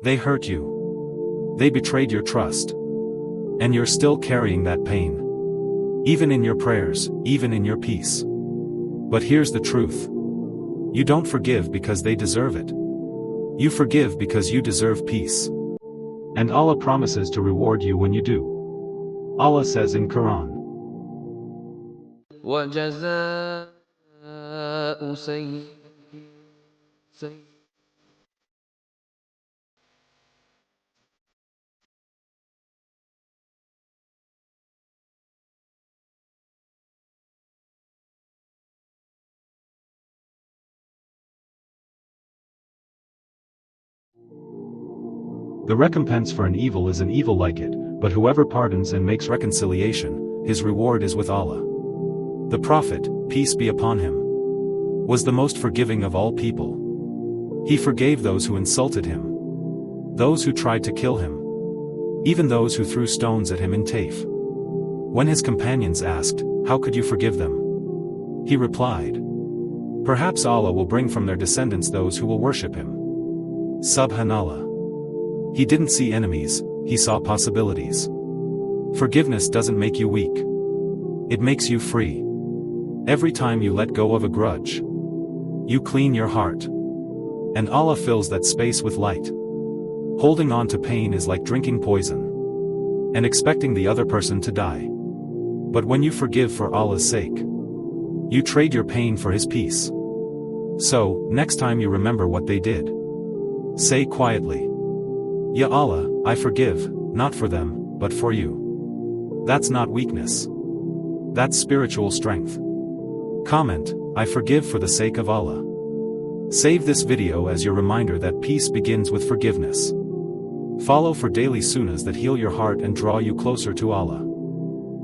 They hurt you. They betrayed your trust. And you're still carrying that pain. Even in your prayers, even in your peace. But here's the truth. You don't forgive because they deserve it. You forgive because you deserve peace. And Allah promises to reward you when you do. Allah says in Quran, وَجَزَاءُ سَيِّئَةٍ. the recompense for an evil is an evil like it, but whoever pardons and makes reconciliation, his reward is with Allah. The Prophet, peace be upon him, was the most forgiving of all people. He forgave those who insulted him, those who tried to kill him, even those who threw stones at him in Taif. When his companions asked, "How could you forgive them?" he replied, "Perhaps Allah will bring from their descendants those who will worship him." Subhanallah. He didn't see enemies, he saw possibilities. Forgiveness doesn't make you weak. It makes you free. Every time you let go of a grudge, you clean your heart. And Allah fills that space with light. Holding on to pain is like drinking poison and expecting the other person to die. But when you forgive for Allah's sake, you trade your pain for His peace. So, next time you remember what they did, say quietly, "Ya Allah, I forgive, not for them, but for you." That's not weakness. That's spiritual strength. Comment, "I forgive for the sake of Allah." Save this video as your reminder that peace begins with forgiveness. Follow for daily sunnahs that heal your heart and draw you closer to Allah.